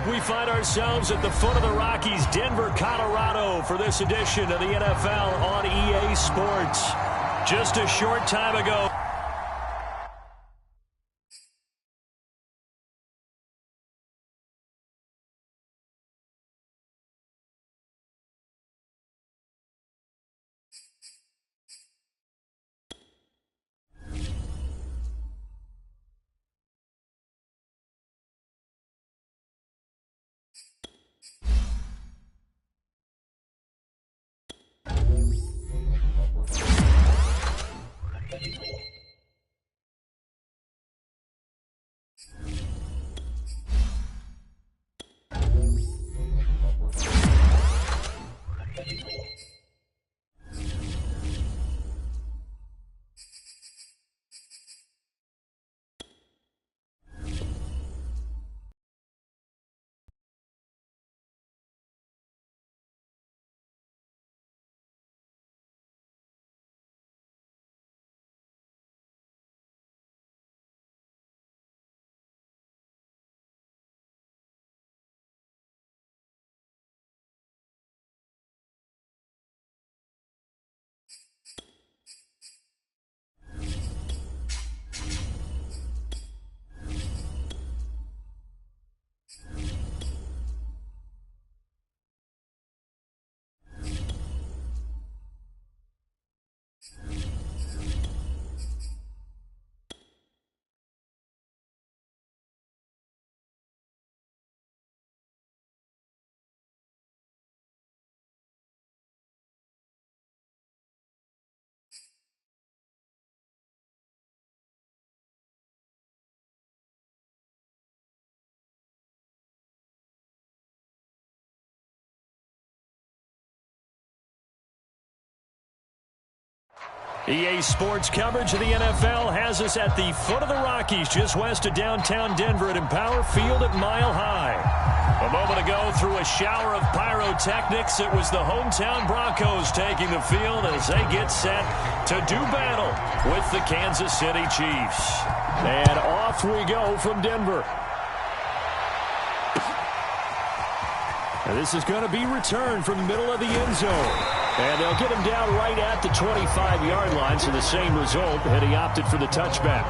We find ourselves at the foot of the Rockies, Denver, Colorado, for this edition of the NFL on EA Sports. Just a short time ago. EA Sports coverage of the NFL has us at the foot of the Rockies, just west of downtown Denver at Empower Field at Mile High. A moment ago, through a shower of pyrotechnics, it was the hometown Broncos taking the field as they get set to do battle with the Kansas City Chiefs. And off we go from Denver. And this is going to be returned from the middle of the end zone. And they'll get him down right at the 25-yard line, so the same result, and he opted for the touchback.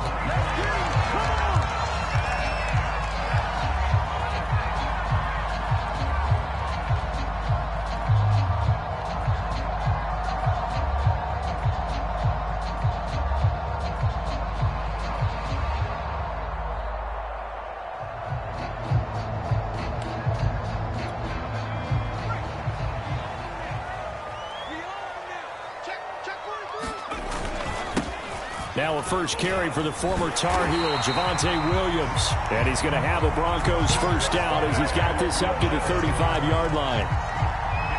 Now a first carry for the former Tar Heel, Javonte Williams. And he's going to have a Broncos first down as he's got this up to the 35-yard line.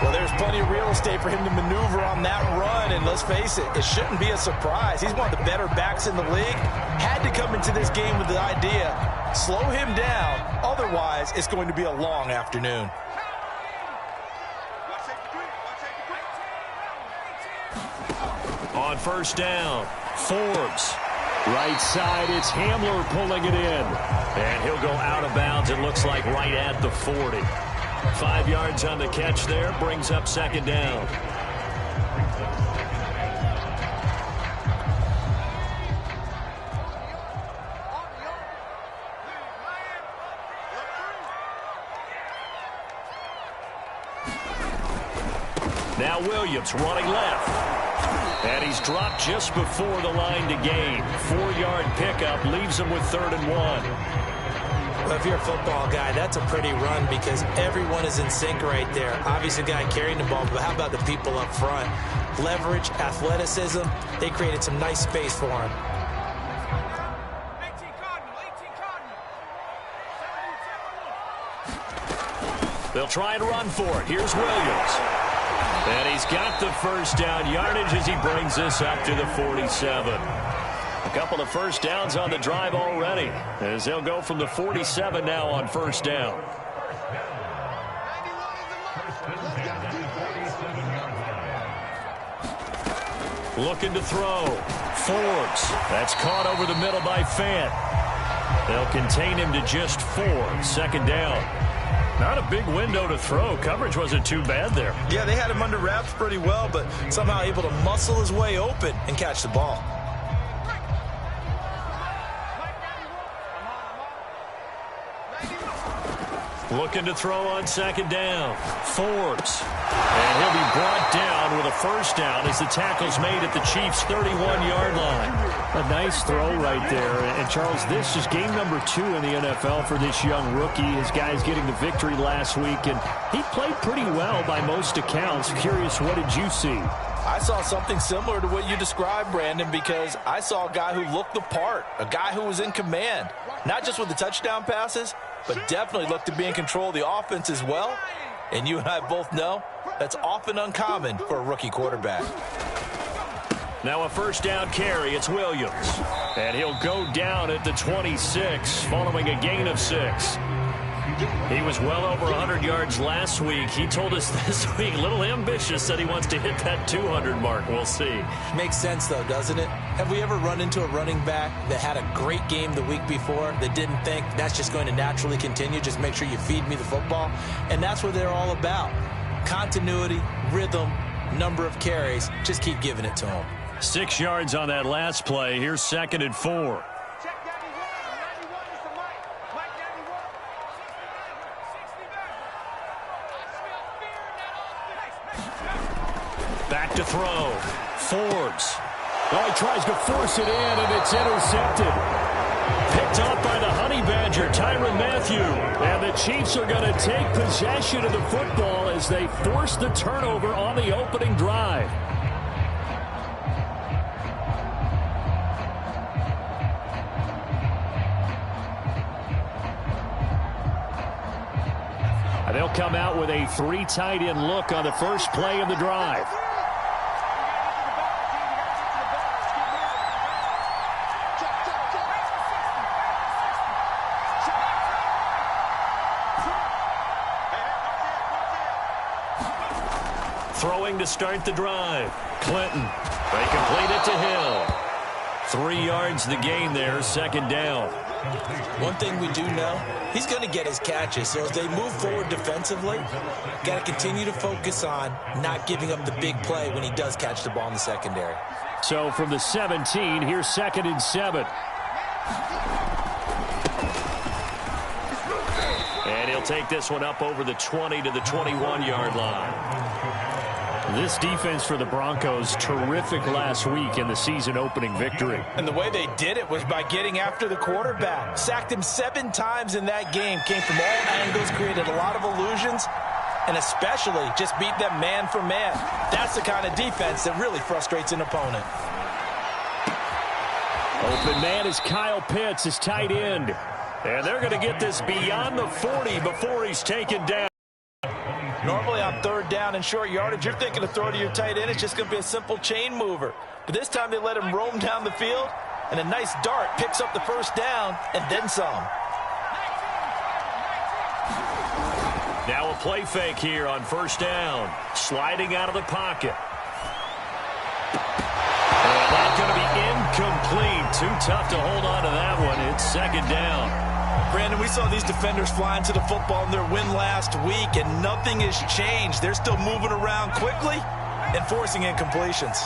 Well, there's plenty of real estate for him to maneuver on that run. And let's face it, it shouldn't be a surprise. He's one of the better backs in the league. Had to come into this game with the idea, slow him down. Otherwise, it's going to be a long afternoon. On first down, Forbes. Right side, it's Hamler pulling it in. And he'll go out of bounds, it looks like right at the 40. 5 yards on the catch there, brings up second down. Now Williams running left. And he's dropped just before the line to gain. 4-yard pickup leaves him with 3rd and 1. Well, if you're a football guy, that's a pretty run because everyone is in sync right there. Obviously, the guy carrying the ball, but how about the people up front? Leverage, athleticism, they created some nice space for him. They'll try and run for it. Here's Williams. And he's got the first down yardage as he brings this up to the 47. A couple of first downs on the drive already as they'll go from the 47 now on first down. Looking to throw. Forbes. That's caught over the middle by Fant. They'll contain him to just 4. Second down. Not a big window to throw. Coverage wasn't too bad there. Yeah, they had him under wraps pretty well, but somehow able to muscle his way open and catch the ball. Looking to throw on second down. Forbes. And he'll be brought down with a first down as the tackle's made at the Chiefs' 31-yard line. A nice throw right there. And, Charles, this is game number 2 in the NFL for this young rookie. His guys getting the victory last week, and he played pretty well by most accounts. Curious, what did you see? I saw something similar to what you described, Brandon, because I saw a guy who looked the part, a guy who was in command, not just with the touchdown passes, but definitely looked to be in control of the offense as well. And you and I both know that's often uncommon for a rookie quarterback. Now a first down carry. It's Williams. And he'll go down at the 26 following a gain of 6. He was well over 100 yards last week. He told us this week, a little ambitious, said he wants to hit that 200 mark. We'll see. Makes sense, though, doesn't it? Have we ever run into a running back that had a great game the week before that didn't think that's just going to naturally continue? Just make sure you feed me the football. And that's what they're all about. Continuity, rhythm, number of carries. Just keep giving it to them. 6 yards on that last play. Here's 2nd and 4. Back to throw. Forbes. Oh, he tries to force it in, and it's intercepted. Picked up by the Honey Badger, Tyrann Mathieu. And the Chiefs are going to take possession of the football as they force the turnover on the opening drive. And they'll come out with a 3 tight end look on the first play of the drive. Throwing to start the drive. Clinton. They complete it to Hill. 3 yards the gain there, 2nd down. One thing we do know, he's going to get his catches. So as they move forward defensively, got to continue to focus on not giving up the big play when he does catch the ball in the secondary. So from the 17, here's 2nd and 7. And he'll take this one up over the 20 to the 21-yard line. This defense for the Broncos, terrific last week in the season-opening victory. And the way they did it was by getting after the quarterback. Sacked him 7 times in that game. Came from all angles, created a lot of illusions, and especially just beat them man for man. That's the kind of defense that really frustrates an opponent. Open man is Kyle Pitts, his tight end. And they're going to get this beyond the 40 before he's taken down. Normally on 3rd down and short yardage, you're thinking of throw to your tight end. It's just going to be a simple chain mover. But this time they let him roam down the field, and a nice dart picks up the first down and then some. Now a play fake here on 1st down. Sliding out of the pocket. And that's going to be incomplete. Too tough to hold on to that one. It's 2nd down. Brandon, we saw these defenders flying to the football in their win last week, and nothing has changed. They're still moving around quickly and forcing incompletions.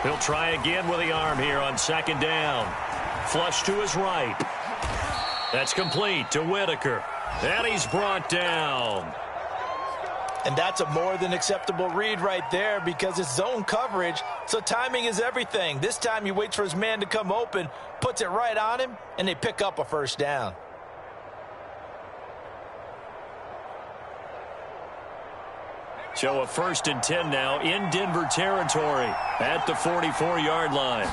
He'll try again with the arm here on 2nd down. Flush to his right. That's complete to Whitaker. And he's brought down. And that's a more than acceptable read right there because it's zone coverage, so timing is everything. This time he waits for his man to come open, puts it right on him, and they pick up a first down. So a 1st and 10 now in Denver territory at the 44-yard line.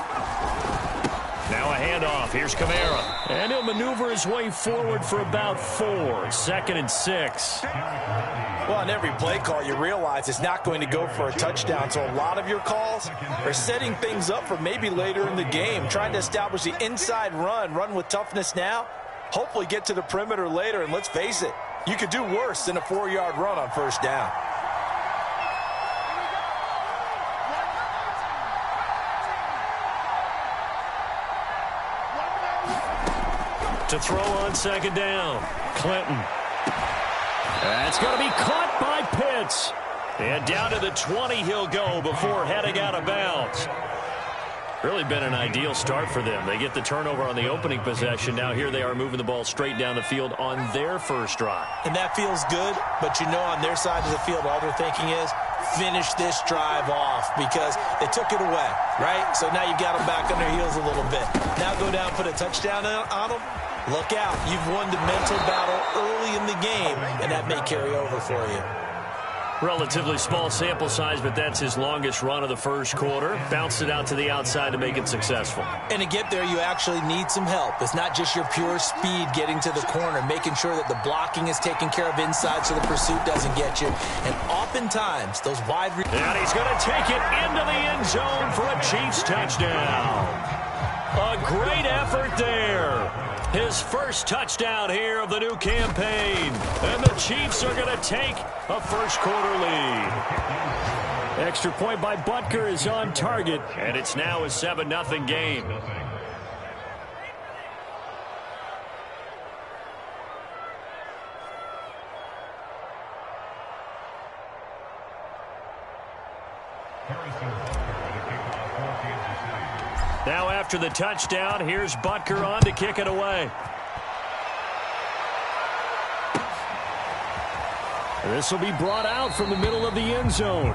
Now a handoff. Here's Kamara. And he'll maneuver his way forward for about 4. 2nd and 6. Well, on every play call, you realize it's not going to go for a touchdown. So a lot of your calls are setting things up for maybe later in the game, trying to establish the inside run with toughness now, hopefully get to the perimeter later. And let's face it, you could do worse than a 4-yard run on 1st down. To throw on second down. Clinton. That's going to be caught by Pitts. And down to the 20 he'll go before heading out of bounds. Really been an ideal start for them. They get the turnover on the opening possession. Now here they are moving the ball straight down the field on their first drive. And that feels good, but you know on their side of the field all they're thinking is finish this drive off because they took it away, right? So now you've got them back on their heels a little bit. Now go down, put a touchdown on them. Look out. You've won the mental battle early in the game, and that may carry over for you. Relatively small sample size, but that's his longest run of the first quarter. Bounced it out to the outside to make it successful. And to get there, you actually need some help. It's not just your pure speed getting to the corner, making sure that the blocking is taken care of inside so the pursuit doesn't get you. And oftentimes, those wide... And he's going to take it into the end zone for a Chiefs touchdown. A great effort there. His first touchdown here of the new campaign. And the Chiefs are going to take a first quarter lead. Extra point by Butker is on target. And it's now a 7-0 game. Now after the touchdown, here's Butker on to kick it away. This will be brought out from the middle of the end zone.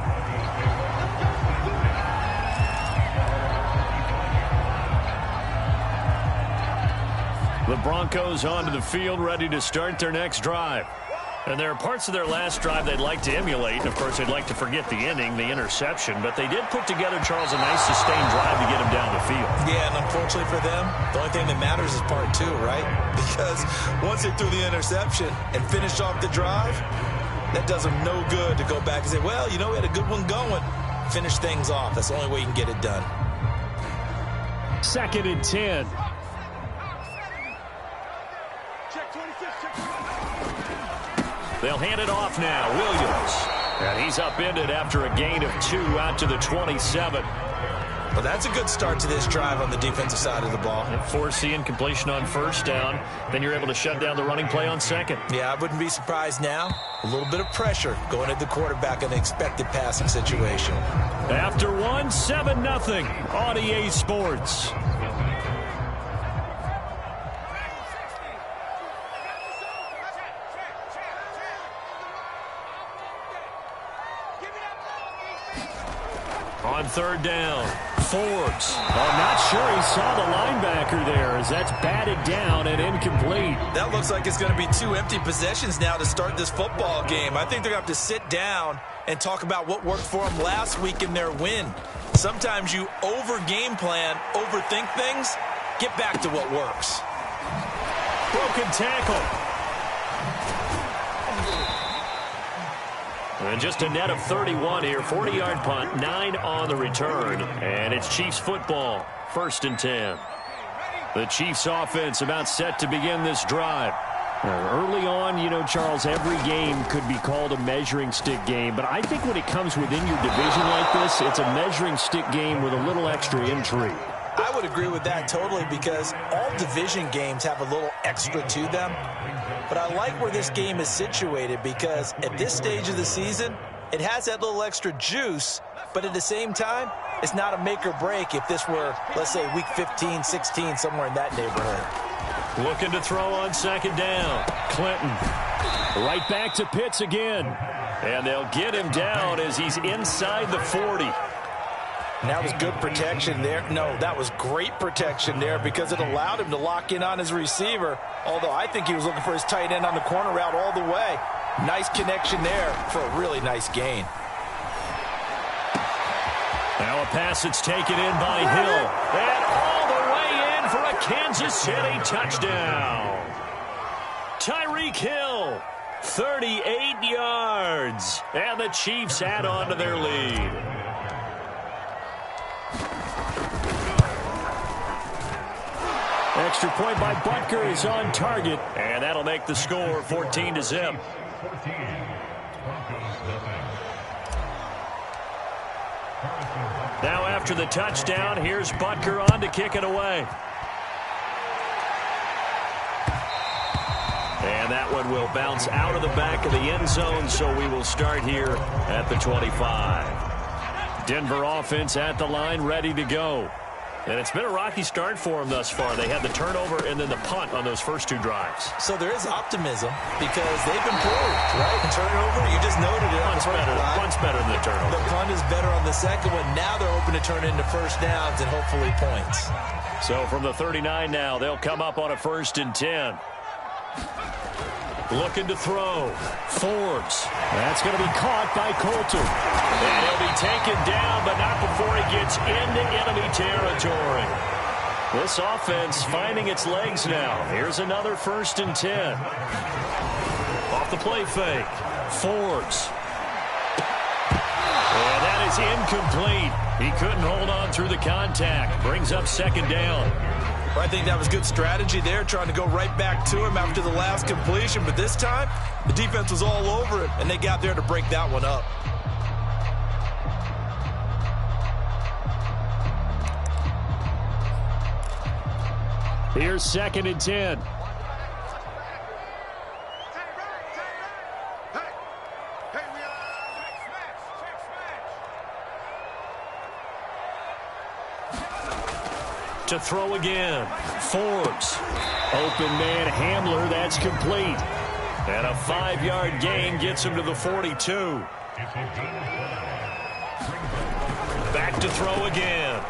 The Broncos onto the field, ready to start their next drive. And there are parts of their last drive they'd like to emulate. And, of course, they'd like to forget the ending, the interception. But they did put together, Charles, a nice sustained drive to get him down the field. Yeah, and unfortunately for them, the only thing that matters is part two, right? Because once they threw the interception and finished off the drive, that does them no good to go back and say, well, you know, we had a good one going. Finish things off. That's the only way you can get it done. 2nd and 10. They'll hand it off now. Williams. And he's upended after a gain of 2 out to the 27. Well, that's a good start to this drive on the defensive side of the ball. Force the incompletion on first down. Then you're able to shut down the running play on second. Yeah, I wouldn't be surprised now. A little bit of pressure going at the quarterback in an expected passing situation. After 1, 7-0 on EA Sports. On 3rd down, Forbes. I'm not sure he saw the linebacker there as that's batted down and incomplete. That looks like it's going to be 2 empty possessions now to start this football game. I think they're going to have to sit down and talk about what worked for them last week in their win. Sometimes you over-game plan, overthink things. Get back to what works. Broken tackle. And just a net of 31 here. 40-yard punt, 9 on the return. And it's Chiefs football, 1st and 10. The Chiefs offense about set to begin this drive. Early on, you know, Charles, every game could be called a measuring stick game. But I think when it comes within your division like this, it's a measuring stick game with a little extra intrigue. I would agree with that totally because all division games have a little extra to them. But I like where this game is situated because at this stage of the season, it has that little extra juice, but at the same time, it's not a make or break if this were, let's say, week 15, 16, somewhere in that neighborhood. Looking to throw on 2nd down. Clinton. Right back to Pitts again. And they'll get him down as he's inside the 40. And that was good protection there. No, that was great protection there because it allowed him to lock in on his receiver. Although I think he was looking for his tight end on the corner route all the way. Nice connection there for a really nice gain. Now a pass that's taken in by Hill. And all the way in for a Kansas City touchdown. Tyreek Hill, 38 yards. And the Chiefs add on to their lead. Extra point by Butker is on target, and that'll make the score 14-0. Now after the touchdown, here's Butker on to kick it away. And that one will bounce out of the back of the end zone, so we will start here at the 25. Denver offense at the line, ready to go. And it's been a rocky start for them thus far. They had the turnover and then the punt on those first two drives. So there is optimism because they've improved, right? Turnover, you just noted it. Punt's better than the turnover. The punt is better on the second one. Now they're hoping to turn into first downs and hopefully points. So from the 39 now, they'll come up on a 1st and 10. Looking to throw. Forbes. That's going to be caught by Coulter. And he'll be taken down, but not before he gets into enemy territory. This offense finding its legs now. Here's another 1st and 10. Off the play fake. Forbes. And that is incomplete. He couldn't hold on through the contact. Brings up 2nd down. Well, I think that was good strategy there, trying to go right back to him after the last completion. But this time, the defense was all over it, and they got there to break that one up. Here's 2nd and 10. To throw again. Forbes. Open man Hamler. That's complete. And a 5-yard gain gets him to the 42. Back to throw again.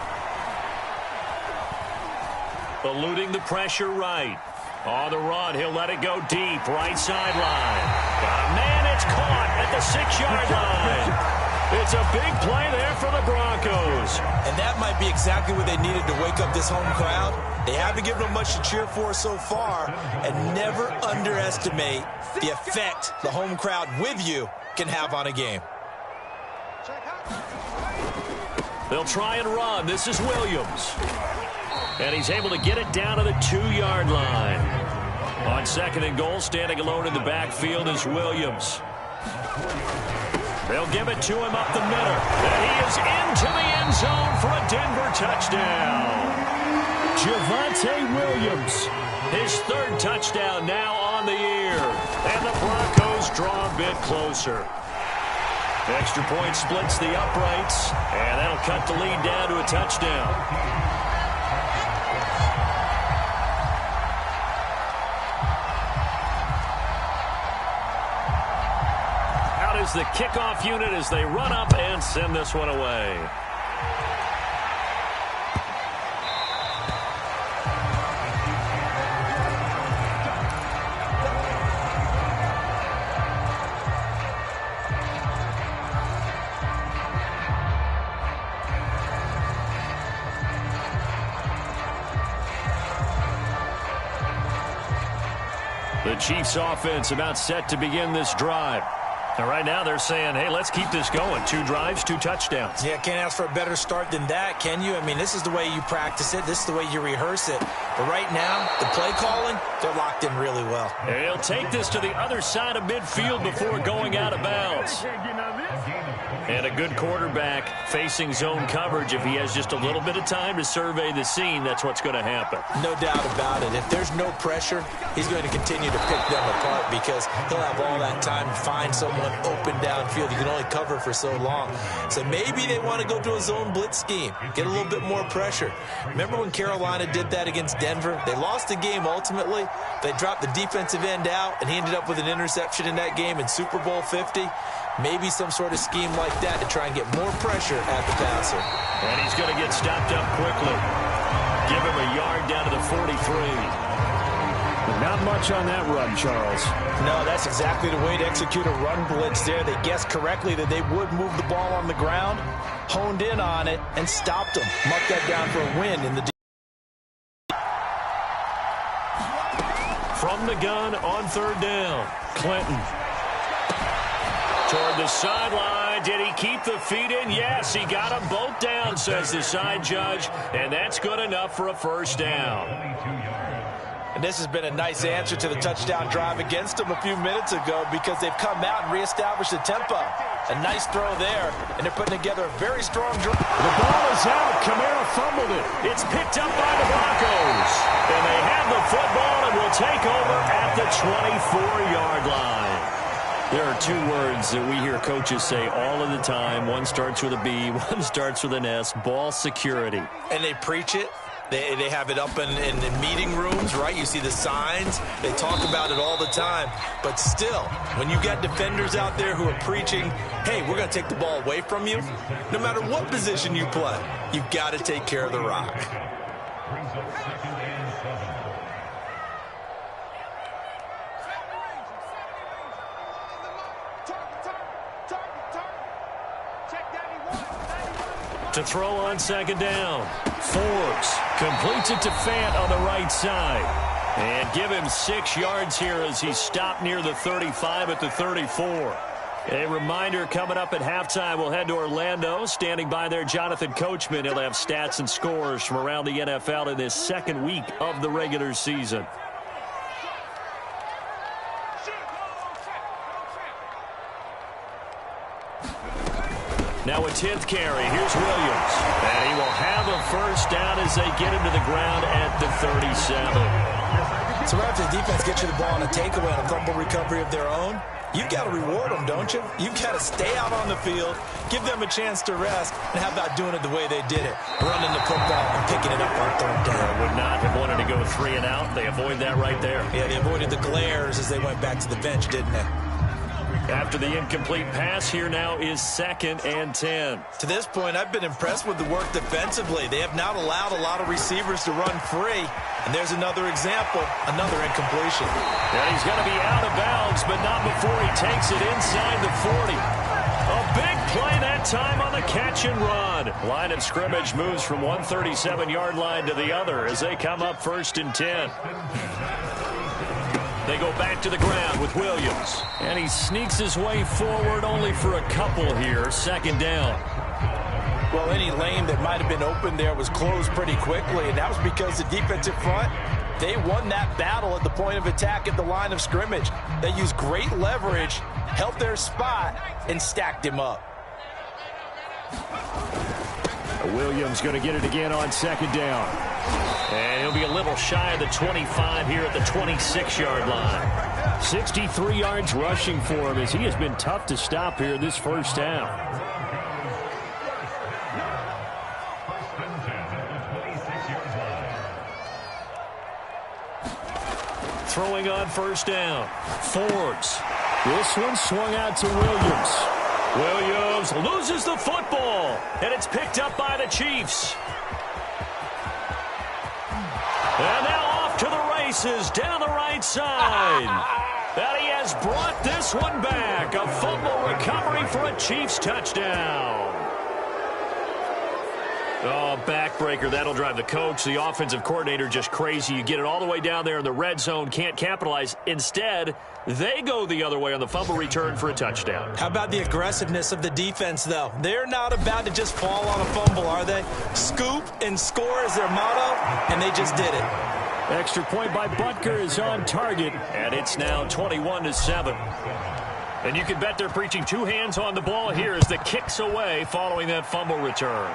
Eluding the pressure right. On the run, he'll let it go deep. Right sideline. Got a man. It's caught at the 6-yard line. It's a big play there for the Broncos. And that might be exactly what they needed to wake up this home crowd. They haven't given them much to cheer for so far. And never underestimate the effect the home crowd with you can have on a game. They'll try and run. This is Williams. And he's able to get it down to the 2-yard line. On 2nd and goal, standing alone in the backfield is Williams. They'll give it to him up the middle. And he is into the end zone for a Denver touchdown. Javonte Williams, his 3rd touchdown now on the year. And the Broncos draw a bit closer. Extra point splits the uprights. And that'll cut the lead down to a touchdown. Is the kickoff unit as they run up and send this one away. The Chiefs offense about set to begin this drive. And right now they're saying, hey, let's keep this going. 2 drives, 2 touchdowns. Yeah, can't ask for a better start than that, can you? I mean, this is the way you practice it. This is the way you rehearse it. But right now, the play calling, they're locked in really well. And he'll take this to the other side of midfield before going out of bounds. And a good quarterback facing zone coverage. If he has just a little bit of time to survey the scene, that's what's going to happen. No doubt about it. If there's no pressure, he's going to continue to pick them apart because he'll have all that time to find someone open downfield. You can only cover for so long. So maybe they want to go to a zone blitz scheme, get a little bit more pressure. Remember when Carolina did that against Denver? They lost the game ultimately. They dropped the defensive end out, and he ended up with an interception in that game in Super Bowl 50. Maybe some sort of scheme like that to try and get more pressure at the passer. And he's going to get stopped up quickly. Give him a yard down to the 43. Not much on that run, Charles. No, that's exactly the way to execute a run blitz there. They guessed correctly that they would move the ball on the ground, honed in on it, and stopped them. Mark that down for a win in the From the gun on 3rd down, Clinton. Toward the sideline. Did he keep the feet in? Yes, he got them both down, says the side judge. And that's good enough for a 1st down. And this has been a nice answer to the touchdown drive against them a few minutes ago because they've come out and reestablished the tempo. A nice throw there, and they're putting together a very strong drive. The ball is out. Kamara fumbled it. It's picked up by the Broncos. And they have the football and will take over at the 24-yard line. There are two words that we hear coaches say all of the time. One starts with a B, one starts with an S, ball security. And they preach it. They have it up in the meeting rooms, right? You see the signs. They talk about it all the time. But still, when you got defenders out there who are preaching, hey, we're going to take the ball away from you, no matter what position you play, you've got to take care of the rock. To throw on second down. Forbes completes it to Fant on the right side. And give him 6 yards here as he stopped near the 35 at the 34. A reminder coming up at halftime, we'll head to Orlando. Standing by there, Jonathan Coachman. He'll have stats and scores from around the NFL in this second week of the regular season. Now a 10th carry. Here's Williams. And he will have a first down as they get him to the ground at the 37. So right after the defense gets you the ball on a takeaway and a fumble recovery of their own, you've got to reward them, don't you? You've got to stay out on the field, give them a chance to rest, and how about doing it the way they did it? Running the football and picking it up on third down. Would not have wanted to go 3 and out. They avoid that right there. Yeah, they avoided the glares as they went back to the bench, didn't they? After the incomplete pass, here now is 2nd and 10. To this point, I've been impressed with the work defensively. They have not allowed a lot of receivers to run free. And there's another example, another incompletion. And he's going to be out of bounds, but not before he takes it inside the 40. A big play that time on the catch and run. Line of scrimmage moves from 137-yard line to the other as they come up 1st and 10. They go back to the ground with Williams. And he sneaks his way forward only for a couple here. 2nd down. Well, any lane that might have been open there was closed pretty quickly, and that was because the defensive front, they won that battle at the point of attack at the line of scrimmage. They used great leverage, held their spot, and stacked him up. Williams going to get it again on 2nd down. And he'll be a little shy of the 25 here at the 26-yard line. 63 yards rushing for him as he has been tough to stop here this first half. Throwing on 1st down. Forbes. This one swung out to Williams. Williams loses the football, and it's picked up by the Chiefs. And now off to the races down the right side. And he has brought this one back. A fumble recovery for a Chiefs touchdown. Oh, backbreaker. That'll drive the coach, the offensive coordinator, just crazy. You get it all the way down there in the red zone, can't capitalize. Instead, they go the other way on the fumble return for a touchdown. How about the aggressiveness of the defense, though? They're not about to just fall on a fumble, are they? Scoop and score is their motto, and they just did it. Extra point by Butker is on target, and it's now 21-7. And you can bet they're preaching 2 hands on the ball here as the kick's away following that fumble return.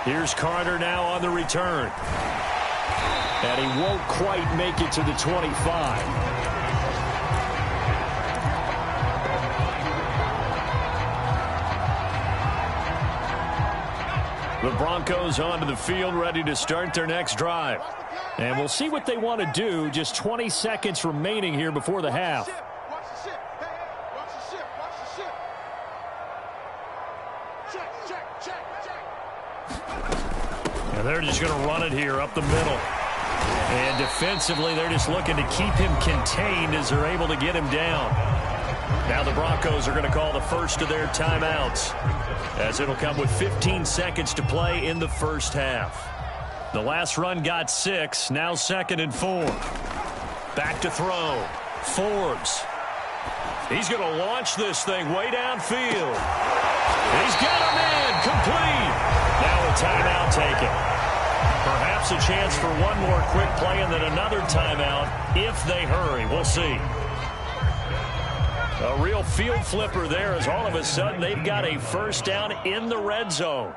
Here's Carter now on the return. And he won't quite make it to the 25. The Broncos onto the field, ready to start their next drive. And we'll see what they want to do. Just 20 seconds remaining here before the half. And they're just going to run it here up the middle. And defensively, they're just looking to keep him contained as they're able to get him down. Now the Broncos are going to call the first of their timeouts, as it'll come with 15 seconds to play in the first half. The last run got 6, now 2nd and 4. Back to throw. Forbes. He's going to launch this thing way downfield. He's got him in, complete. Now a timeout taken. Perhaps a chance for one more quick play and then another timeout if they hurry. We'll see. A real field flipper there as all of a sudden they've got a first down in the red zone.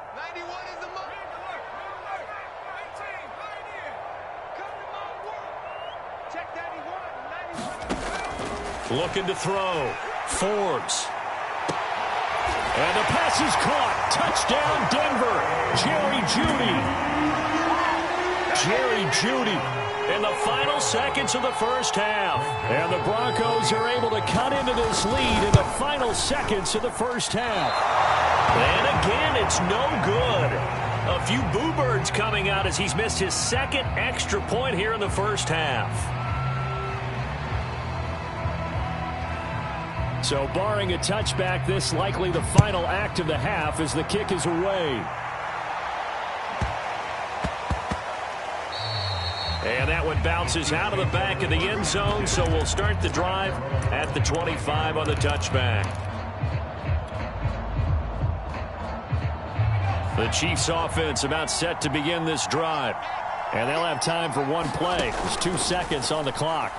Looking to throw. Forbes. And the pass is caught. Touchdown, Denver. Jerry Jeudy. Jerry Jeudy in the final seconds of the first half. And the Broncos are able to cut into this lead in the final seconds of the first half. And again, it's no good. A few boo birds coming out as he's missed his second extra point here in the first half. So barring a touchback, this likely the final act of the half as the kick is away. And that one bounces out of the back of the end zone, so we'll start the drive at the 25 on the touchback. The Chiefs offense about set to begin this drive. And they'll have time for one play. There's 2 seconds on the clock.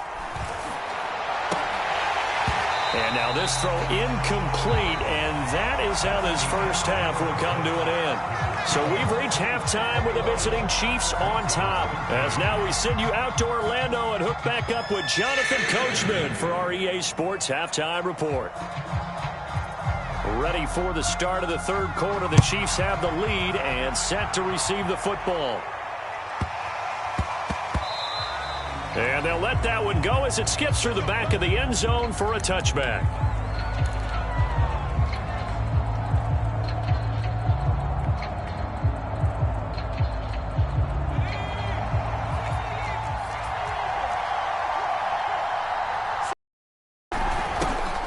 And now this throw incomplete, and that is how this first half will come to an end. So we've reached halftime with the visiting Chiefs on top. As now we send you out to Orlando and hook back up with Jonathan Coachman for our EA Sports Halftime Report. Ready for the start of the third quarter. The Chiefs have the lead and set to receive the football. And they'll let that one go as it skips through the back of the end zone for a touchback.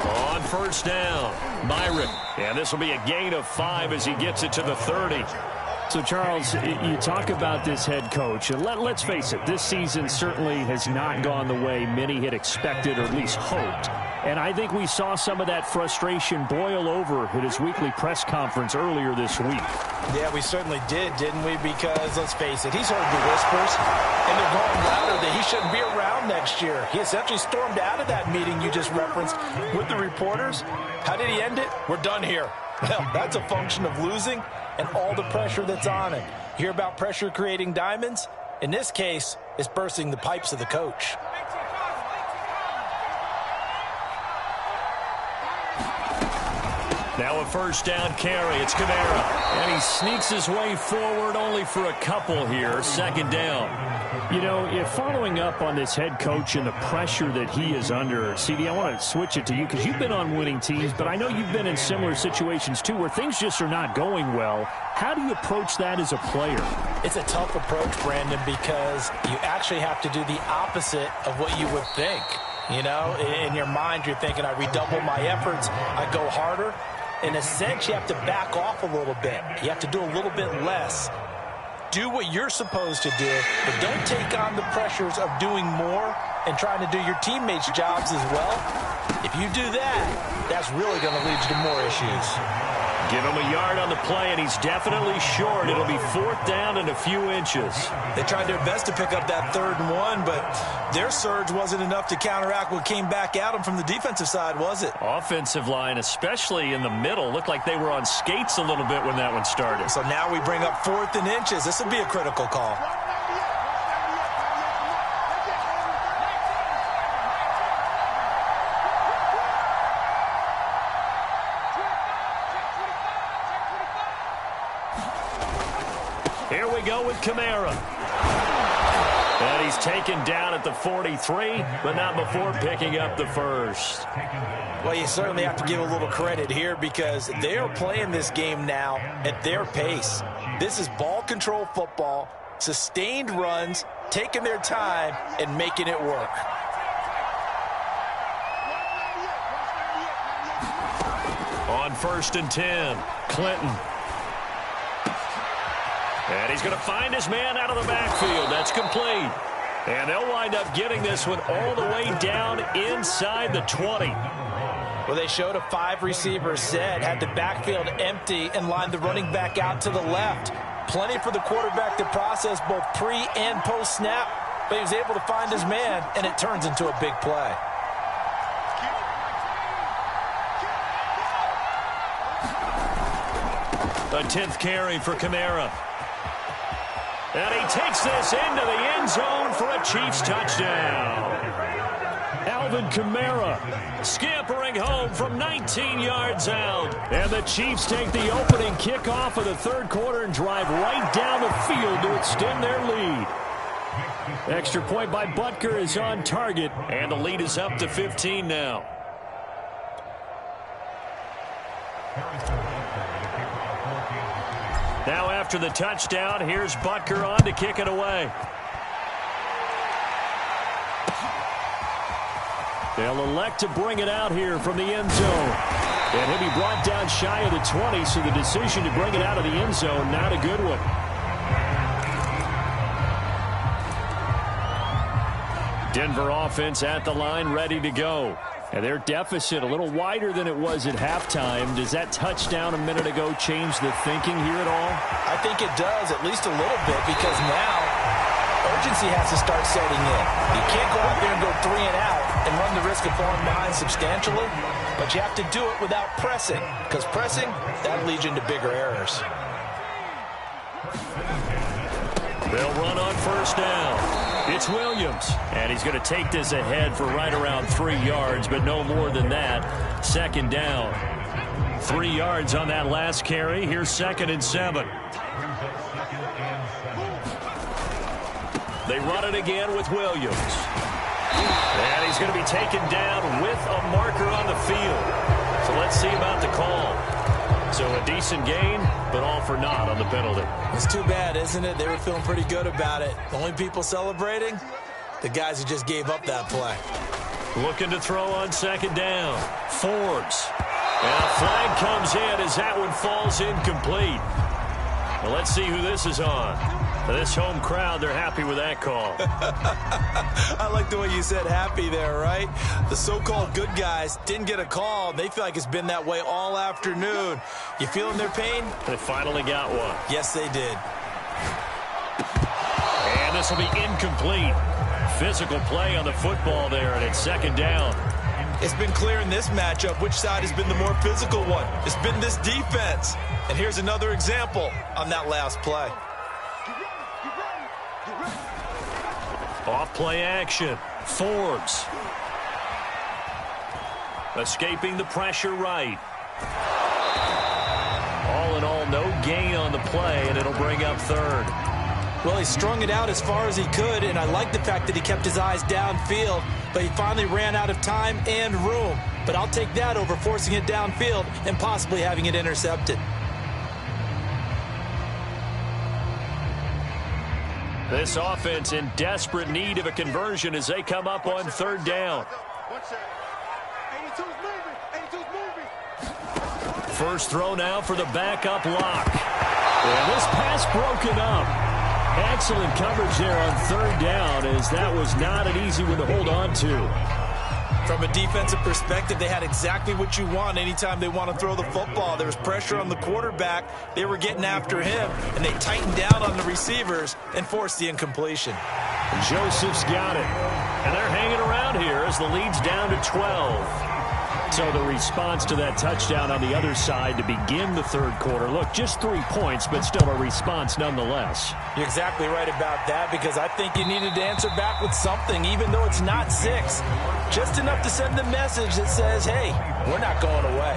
On first down, Myron. And this will be a gain of 5 as he gets it to the 30. So, Charles, you talk about this head coach, and let's face it, this season certainly has not gone the way many had expected or at least hoped. And I think we saw some of that frustration boil over at his weekly press conference earlier this week. Yeah, we certainly did, didn't we? Because, let's face it, he's heard the whispers, and they're going louder that he shouldn't be around next year. He essentially stormed out of that meeting you just referenced with the reporters. How did he end it? We're done here. Well, that's a function of losing and all the pressure that's on him. You hear about pressure creating diamonds? In this case, it's bursting the pipes of the coach. Now a first down carry. It's Kamara. And he sneaks his way forward only for a couple here. Second down. You know, if following up on this head coach and the pressure that he is under, CD, I want to switch it to you because you've been on winning teams, but I know you've been in similar situations too where things just are not going well. How do you approach that as a player? It's a tough approach, Brandon, because you actually have to do the opposite of what you would think. You know, in your mind, you're thinking, I redouble my efforts, I go harder. In a sense, you have to back off a little bit. You have to do a little bit less. Do what you're supposed to do, but don't take on the pressures of doing more and trying to do your teammates' jobs as well. If you do that, that's really going to lead you to more issues. Give him a yard on the play, and he's definitely short. It'll be 4th down and a few inches. They tried their best to pick up that 3rd and 1, but their surge wasn't enough to counteract what came back at them from the defensive side, was it? Offensive line, especially in the middle, looked like they were on skates a little bit when that one started. So now we bring up 4th and inches. This will be a critical call. Here we go with Kamara. And he's taken down at the 43, but not before picking up the first. Well, you certainly have to give a little credit here because they are playing this game now at their pace. This is ball control football, sustained runs, taking their time, and making it work. On 1st and 10, Clinton. And he's going to find his man out of the backfield. That's complete. And they'll wind up getting this one all the way down inside the 20. Well, they showed a 5-receiver set, had the backfield empty, and lined the running back out to the left. Plenty for the quarterback to process both pre- and post-snap, but he was able to find his man, and it turns into a big play. A 10th carry for Kamara. And he takes this into the end zone for a Chiefs touchdown. Alvin Kamara scampering home from 19 yards out. And the Chiefs take the opening kickoff of the third quarter and drive right down the field to extend their lead. Extra point by Butker is on target, and the lead is up to 15 now. Now after the touchdown, here's Butker on to kick it away. They'll elect to bring it out here from the end zone. And he'll be brought down shy of the 20, so the decision to bring it out of the end zone, not a good one. Denver offense at the line, ready to go. And their deficit a little wider than it was at halftime. Does that touchdown a minute ago change the thinking here at all? I think it does, at least a little bit, because now urgency has to start setting in. You can't go out there and go 3 and out and run the risk of falling behind substantially, but you have to do it without pressing, because pressing, that leads you into bigger errors. They'll run on first down. It's Williams, and he's going to take this ahead for right around 3 yards, but no more than that. Second down. 3 yards on that last carry. Here's 2nd and 7. They run it again with Williams. And he's going to be taken down with a marker on the field. So let's see about the call. So a decent gain, but all for naught on the penalty. It's too bad, isn't it? They were feeling pretty good about it. The only people celebrating, the guys who just gave up that play. Looking to throw on 2nd down. Forbes. And a flag comes in as that one falls incomplete. Well, let's see who this is on. This home crowd, they're happy with that call. I like the way you said happy there, right? The so-called good guys didn't get a call. They feel like it's been that way all afternoon. You feeling their pain? They finally got one. Yes, they did. And this will be incomplete. Physical play on the football there, and it's 2nd down. It's been clear in this matchup which side has been the more physical one. It's been this defense. And here's another example on that last play. Off play action. Forbes. Escaping the pressure right. All in all, no gain on the play, and it'll bring up 3rd. Well, he strung it out as far as he could, and I like the fact that he kept his eyes downfield, but he finally ran out of time and room. But I'll take that over forcing it downfield and possibly having it intercepted. This offense in desperate need of a conversion as they come up on 3rd down. First throw now for the backup Lock. And this pass broken up. Excellent coverage there on 3rd down, as that was not an easy one to hold on to. From a defensive perspective, they had exactly what you want anytime they want to throw the football. There was pressure on the quarterback. They were getting after him, and they tightened down on the receivers and forced the incompletion. Joseph's got it. And they're hanging around here as the lead's down to 12. So the response to that touchdown on the other side to begin the 3rd quarter. Look, just 3 points, but still a response nonetheless. You're exactly right about that, because I think you needed to answer back with something, even though it's not 6. Just enough to send the message that says, hey, we're not going away.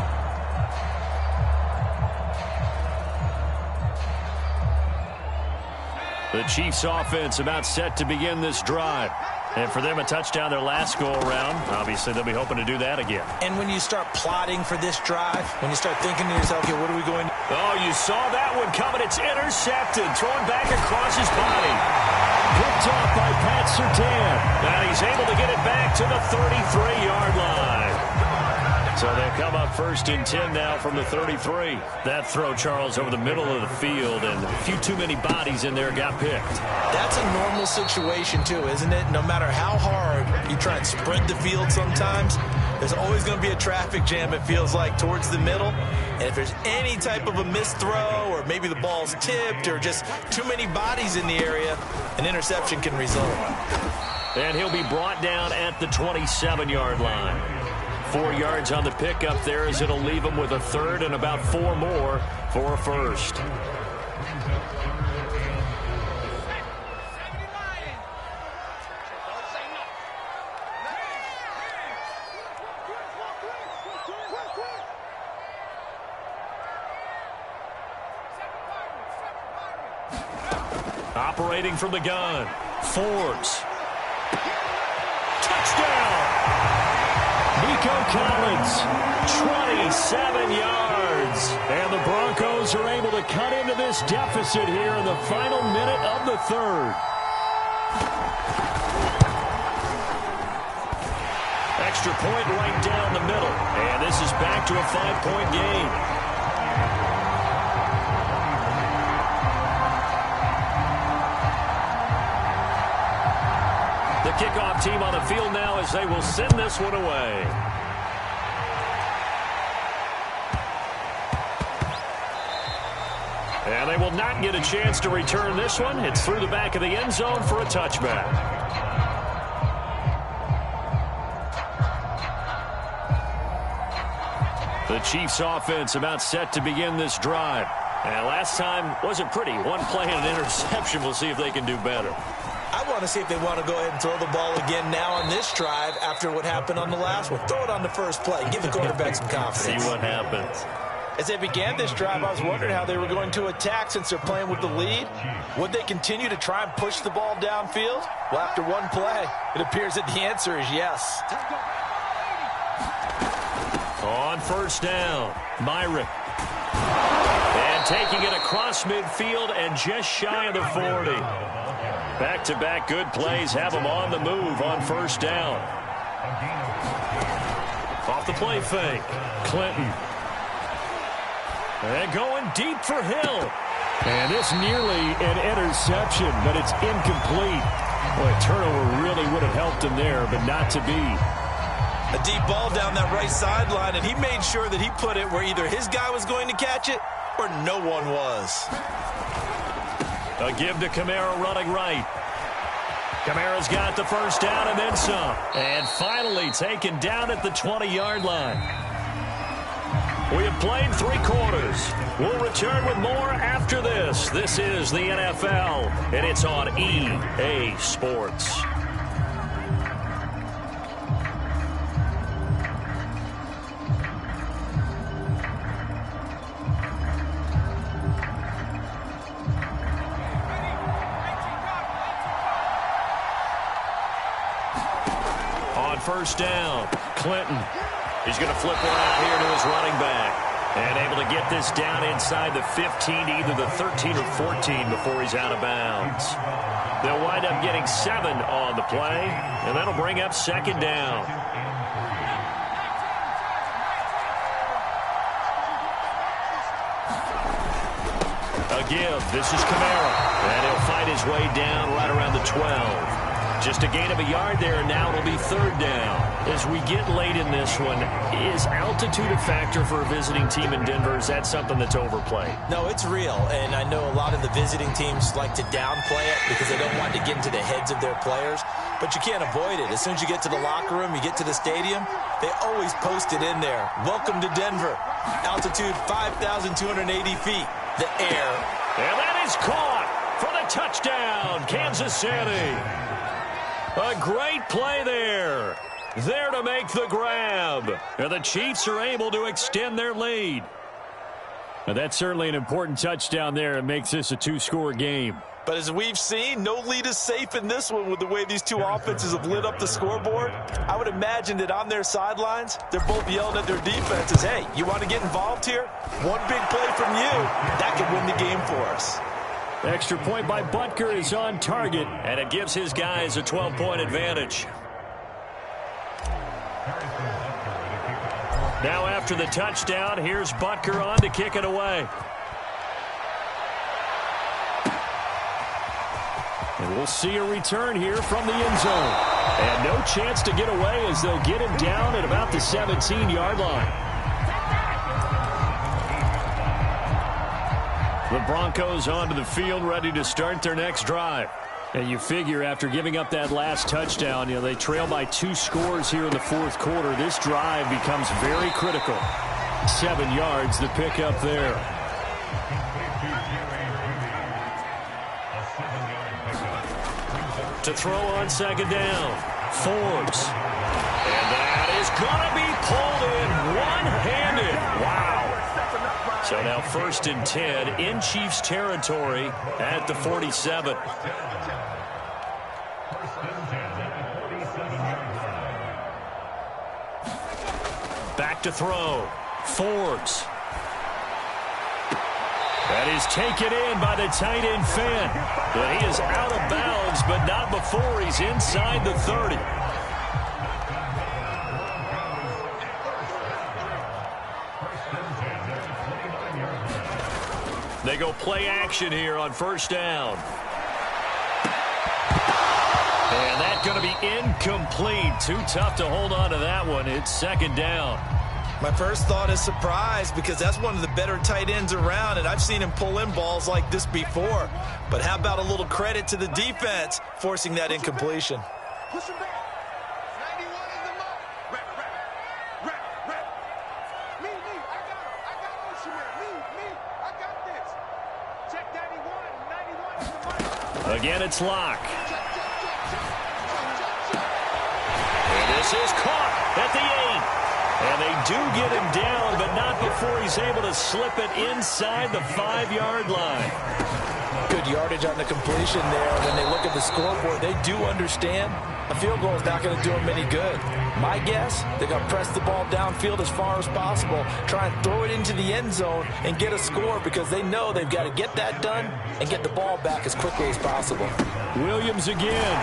The Chiefs offense about set to begin this drive. And for them, a touchdown their last go-around. Obviously, they'll be hoping to do that again. And when you start plotting for this drive, when you start thinking to yourself, okay, what are we going to do? Oh, you saw that one coming. It's intercepted. Thrown back across his body. Picked off by Pat Surtain. And he's able to get it back to the 33-yard line. So they come up 1st and 10 now from the 33. That throw, Charles, over the middle of the field, and a few too many bodies in there got picked. That's a normal situation, too, isn't it? No matter how hard you try and spread the field sometimes, there's always going to be a traffic jam, it feels like, towards the middle. And if there's any type of a missed throw, or maybe the ball's tipped, or just too many bodies in the area, an interception can result. And he'll be brought down at the 27-yard line. 4 yards on the pickup there, as it'll leave him with a 3rd and about 4 more for a 1st. operating from the gun. Forbes. Touchdown! Nico Collins, 27 yards. And the Broncos are able to cut into this deficit here in the final minute of the third. Extra point right down the middle. And this is back to a 5-point game. The kickoff team on the field now as they will send this one away. And they will not get a chance to return this one. It's through the back of the end zone for a touchback. The Chiefs offense about set to begin this drive. And last time wasn't pretty. One play and an interception. We'll see if they can do better. I want to see if they want to go ahead and throw the ball again now on this drive after what happened on the last one. Throw it on the first play. Give the quarterback some confidence. See what happens. As they began this drive, I was wondering how they were going to attack since they're playing with the lead. Would they continue to try and push the ball downfield? Well, after one play, it appears that the answer is yes. On first down, Myrick. And taking it across midfield and just shy of the 40. Back-to-back good plays have them on the move on first down. Off the play fake, Clinton. And going deep for Hill. And this nearly an interception, but it's incomplete. Boy, a turnover really would have helped him there, but not to be. A deep ball down that right sideline, and he made sure that he put it where either his guy was going to catch it or no one was. A give to Kamara running right. Kamara's got the first down and then some. And finally taken down at the 20-yard line. We have played 3 quarters. We'll return with more after this. This is the NFL, and it's on EA Sports. First down, Clinton. He's going to flip one out here to his running back. And able to get this down inside the 15 to either the 13 or 14 before he's out of bounds. They'll wind up getting 7 on the play, and that'll bring up second down. A give. This is Kamara. And he'll fight his way down right around the 12. Just a gain of a yard there, and now it'll be third down. As we get late in this one, is altitude a factor for a visiting team in Denver? Is that something that's overplayed? No, it's real, and I know a lot of the visiting teams like to downplay it because they don't want to get into the heads of their players, but you can't avoid it. As soon as you get to the locker room, you get to the stadium, they always post it in there. Welcome to Denver. Altitude 5,280 feet. The air. And that is caught for the touchdown, Kansas City. A great play there. There to make the grab. And the Chiefs are able to extend their lead. Now, that's certainly an important touchdown there. It makes this a 2-score game. But as we've seen, no lead is safe in this one with the way these two offenses have lit up the scoreboard. I would imagine that on their sidelines, they're both yelling at their defenses, hey, you want to get involved here? One big play from you, that could win the game for us. Extra point by Butker is on target. And it gives his guys a 12-point advantage. Now after the touchdown, here's Butker on to kick it away. And we'll see a return here from the end zone. And no chance to get away as they'll get him down at about the 17-yard line. The Broncos onto the field, ready to start their next drive. And you figure after giving up that last touchdown, they trail by 2 scores here in the fourth quarter. This drive becomes very critical. 7 yards to pick up there. To throw on second down, Forbes. And that is going to be pulled in one-handed. Wow. So So now 1st and 10 in Chiefs territory at the 47. Back to throw. Forbes. That is taken in by the tight end Finn. But he is out of bounds, but not before he's inside the 30. They go play action here on 1st down. And that's going to be incomplete. Too tough to hold on to that one. It's 2nd down. My first thought is surprise because that's one of the better tight ends around, and I've seen him pull in balls like this before. But how about a little credit to the defense forcing that incompletion? Push him back. 91 is the mark. Rep. Me. I got Oshimere. Me. I got this. Check 91. 91 is the mark. Again, it's Locke. And this is caught at the 8. And they do get him down, but not before he's able to slip it inside the 5-yard line. Good yardage on the completion there. When they look at the scoreboard, they do understand a field goal is not going to do them any good. My guess, they're going to press the ball downfield as far as possible, try and throw it into the end zone and get a score because they know they've got to get that done and get the ball back as quickly as possible. Williams again.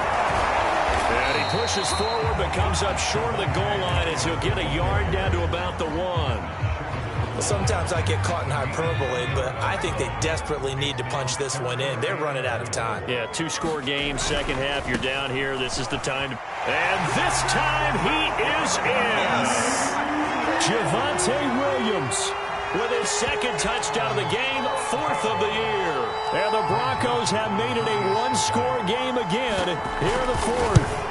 And he pushes forward but comes up short of the goal line as he'll get a yard down to about the 1. Well, sometimes I get caught in hyperbole, but I think they desperately need to punch this one in. They're running out of time. Yeah, 2-score game, second half, you're down here. This is the time to... And this time he is in. Yes. Javonte Williams with his 2nd touchdown of the game, 4th of the year. And the Broncos have made it a 1-score game again here in the 4th.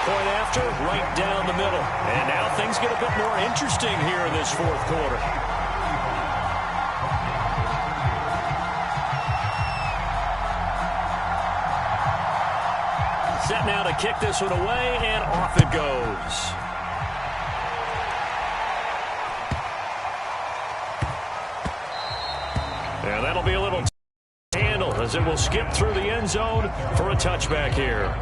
Point after, right down the middle. And now things get a bit more interesting here in this 4th quarter. Set now to kick this one away, and off it goes. And that'll be a little handle as it will skip through the end zone for a touchback here.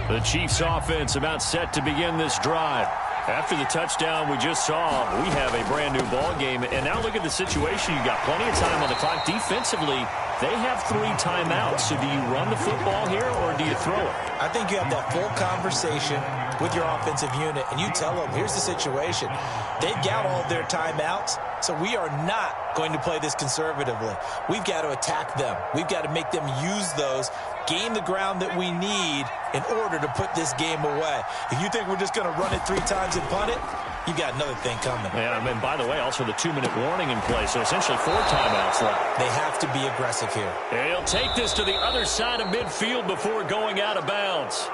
The Chiefs offense about set to begin this drive. After the touchdown we just saw, we have a brand new ball game. And now look at the situation. You got plenty of time on the clock. Defensively, they have 3 timeouts. So do you run the football here or do you throw it? I think you have that full conversation with your offensive unit, and you tell them, here's the situation. They've got all their timeouts, so we are not going to play this conservatively. We've got to attack them. We've got to make them use those, gain the ground that we need in order to put this game away. If you think we're just going to run it 3 times and punt it, you got another thing coming. Yeah, and by the way, also the 2-minute warning in play, so essentially 4 timeouts left. They have to be aggressive here. And he'll take this to the other side of midfield before going out of bounds.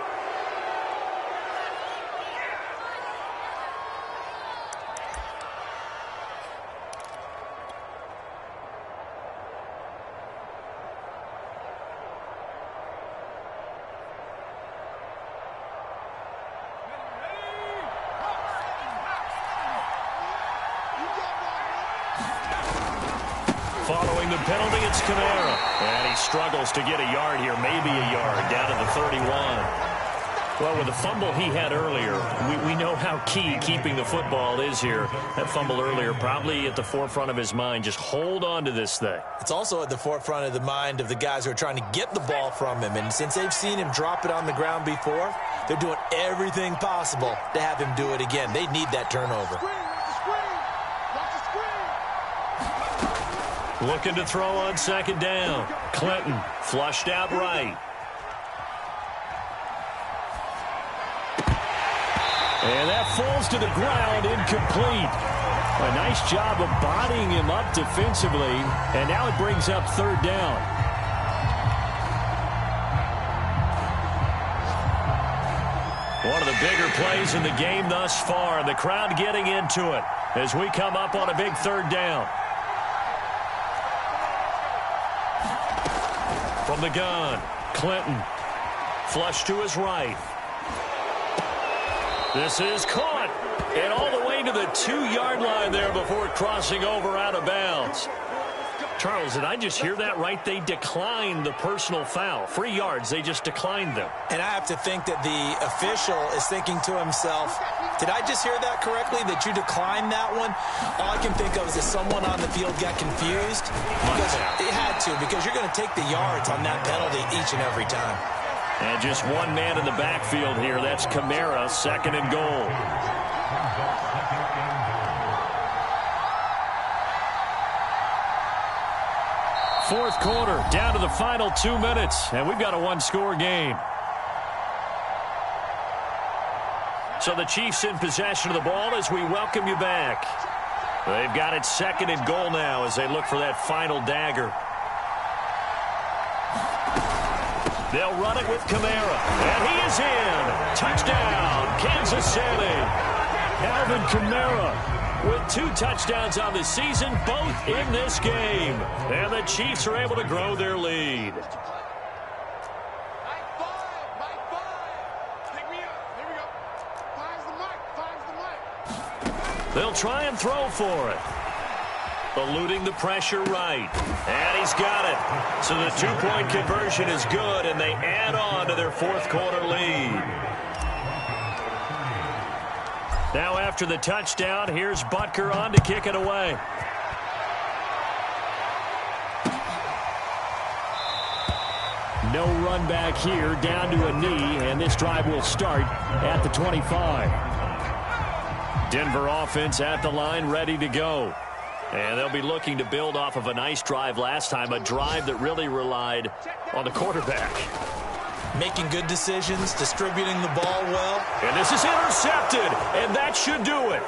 Following the penalty, it's Kamara. And he struggles to get a yard here, maybe a yard, down to the 31. Well, with the fumble he had earlier, we know how key keeping the football is here. That fumble earlier probably at the forefront of his mind. Just hold on to this thing. It's also at the forefront of the mind of the guys who are trying to get the ball from him. And since they've seen him drop it on the ground before, they're doing everything possible to have him do it again. They need that turnover. Looking to throw on 2nd down. Clinton flushed out right. And that falls to the ground, incomplete. A nice job of bodying him up defensively. And now it brings up 3rd down. One of the bigger plays in the game thus far. The crowd getting into it as we come up on a big 3rd down. From the gun, Clinton. Flush to his right. This is caught. And all the way to the 2-yard line there before crossing over out of bounds. Charles, did I just hear that right? They declined the personal foul. 3 yards, they just declined them. And I have to think that the official is thinking to himself, did I just hear that correctly, that you declined that one? All I can think of is that someone on the field got confused. Because it had to, because you're going to take the yards on that penalty each and every time. And just one man in the backfield here. That's Kamara, 2nd and goal. Fourth quarter, down to the final 2 minutes, and we've got a 1-score game. So the Chiefs in possession of the ball as we welcome you back. They've got it 2nd and goal now as they look for that final dagger. They'll run it with Kamara, and he is in. Touchdown, Kansas City. Alvin Kamara with 2 touchdowns on the season, both in this game. And the Chiefs are able to grow their lead. They'll try and throw for it. Eluding the pressure right. And he's got it. So the 2-point conversion is good, and they add on to their fourth quarter lead. Now after the touchdown, here's Butker on to kick it away. No run back here, down to a knee, and this drive will start at the 25. Denver offense at the line, ready to go. And they'll be looking to build off of a nice drive last time, a drive that really relied on the quarterback. Making good decisions, distributing the ball well. And this is intercepted, and that should do it.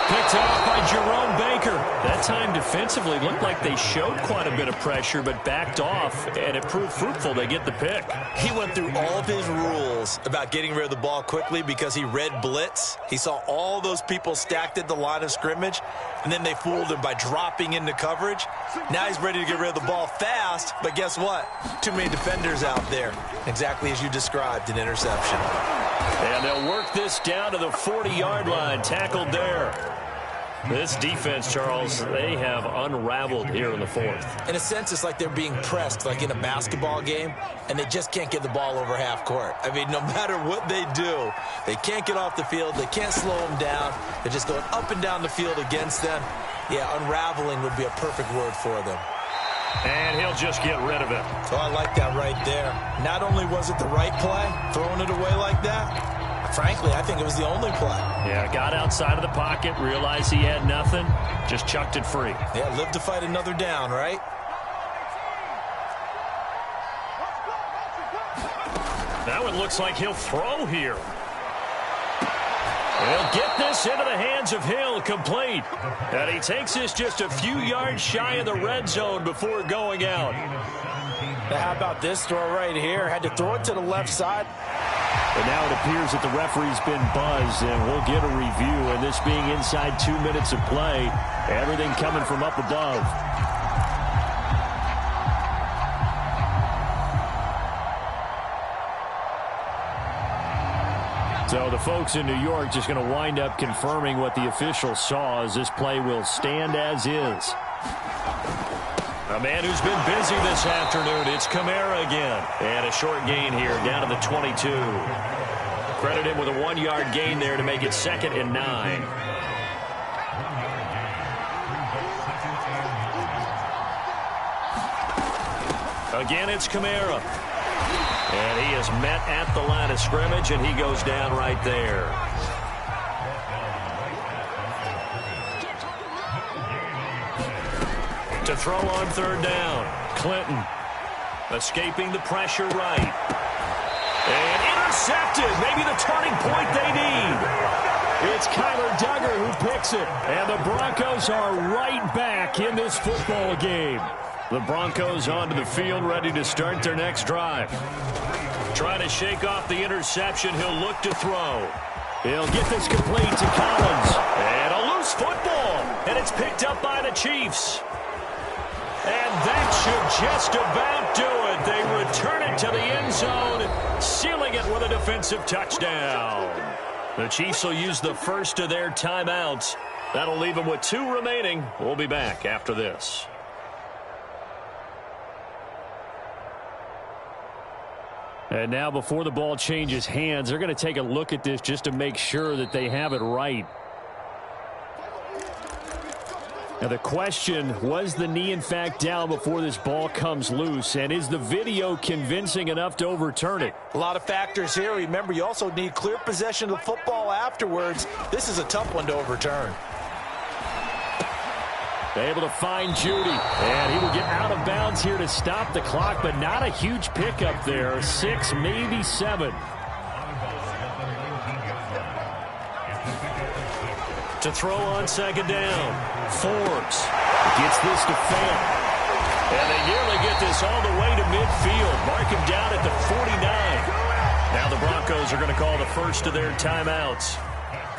Picked off by Jerome Baker. That time defensively looked like they showed quite a bit of pressure, but backed off, and it proved fruitful. They get the pick. He went through all of his rules about getting rid of the ball quickly because he read blitz. He saw all those people stacked at the line of scrimmage, and then they fooled him by dropping into coverage. Now he's ready to get rid of the ball fast, but guess what? Too many defenders out there. Exactly as you described, an interception. And they'll work this down to the 40-yard line, tackled there. This defense, Charles, they have unraveled here in the fourth. In a sense, it's like they're being pressed, like in a basketball game, and they just can't get the ball over half court. I mean, no matter what they do, they can't get off the field. They can't slow them down. They're just going up and down the field against them. Yeah, unraveling would be a perfect word for them. And he'll just get rid of it. So I like that right there. Not only was it the right play, throwing it away like that, frankly, I think it was the only play. Yeah, got outside of the pocket, realized he had nothing, just chucked it free. Yeah, live to fight another down, right? That one looks like he'll throw here. He'll get this into the hands of Hill, complete. And he takes this just a few yards shy of the red zone before going out. Now how about this throw right here? Had to throw it to the left side. But now it appears that the referee's been buzzed, and we'll get a review. And this being inside 2 minutes of play, everything coming from up above. So the folks in New York just going to wind up confirming what the officials saw, as this play will stand as is. A man who's been busy this afternoon, it's Kamara again. And a short gain here, down to the 22. Credit him with a 1-yard gain there to make it 2nd and 9. Again, it's Kamara. And he is met at the line of scrimmage, and he goes down right there. To throw on 3rd down, Clinton escaping the pressure right. And intercepted, maybe the turning point they need. It's Kyler Duggar who picks it, and the Broncos are right back in this football game. The Broncos onto the field, ready to start their next drive. Trying to shake off the interception, he'll look to throw. He'll get this complete to Collins. And a loose football, and it's picked up by the Chiefs. And that should just about do it. They return it to the end zone, sealing it with a defensive touchdown. The Chiefs will use the first of their timeouts. That'll leave them with 2 remaining. We'll be back after this. And now before the ball changes hands, they're going to take a look at this just to make sure that they have it right. Now the question, was the knee in fact down before this ball comes loose? And is the video convincing enough to overturn it? A lot of factors here. Remember, you also need clear possession of the football afterwards. This is a tough one to overturn. Able to find Judy. And he will get out of bounds here to stop the clock, but not a huge pickup there. 6, maybe 7. To throw on second down. Forbes gets this to Fant. And they nearly get this all the way to midfield. Mark him down at the 49. Now the Broncos are going to call the first of their timeouts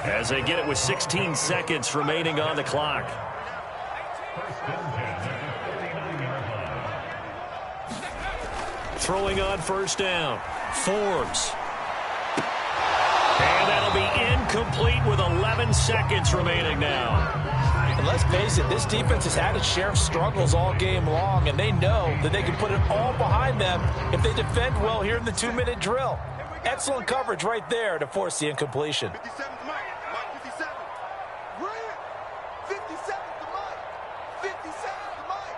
as they get it with 16 seconds remaining on the clock. Throwing on first down. Forbes. And that'll be incomplete with 11 seconds remaining now. And let's face it, this defense has had its share of struggles all game long, and they know that they can put it all behind them if they defend well here in the 2-minute drill. Excellent coverage right there to force the incompletion. 57 to Mike. Mike 57. Brilliant. 57 to Mike. 57 to Mike.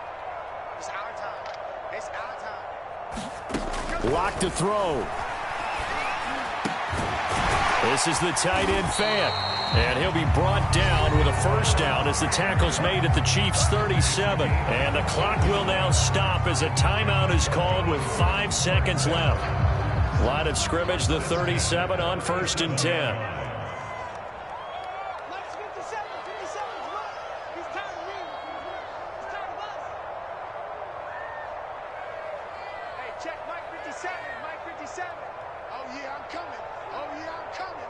It's our time. It's our time. Lock to throw. This is the tight end Fant. And he'll be brought down with a first down as the tackle's made at the Chiefs' 37. And the clock will now stop as a timeout is called with 5 seconds left. Line of scrimmage, the 37 on 1st and 10. Mike's 57. 57 to Mike. He's tired of me. He's tired of us. Hey, check Mike 57. Mike 57. Oh, yeah, I'm coming. Oh, yeah, I'm coming.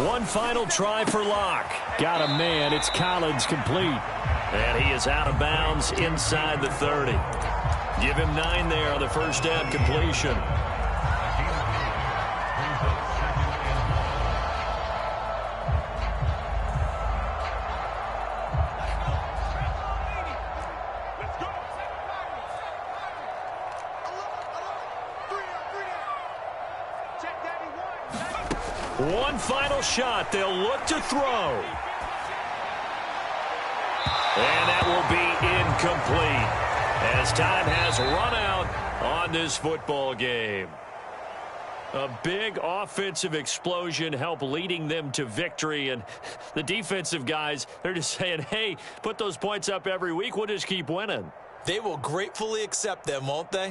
One final try for Locke. Got a man. It's Collins complete. And he is out of bounds inside the 30. Give him 9 there on the first down completion. One final shot. They'll look to throw. And that will be incomplete as time has run out on this football game. A big offensive explosion helped leading them to victory. And the defensive guys, they're just saying, hey, put those points up every week. We'll just keep winning. They will gratefully accept them, won't they?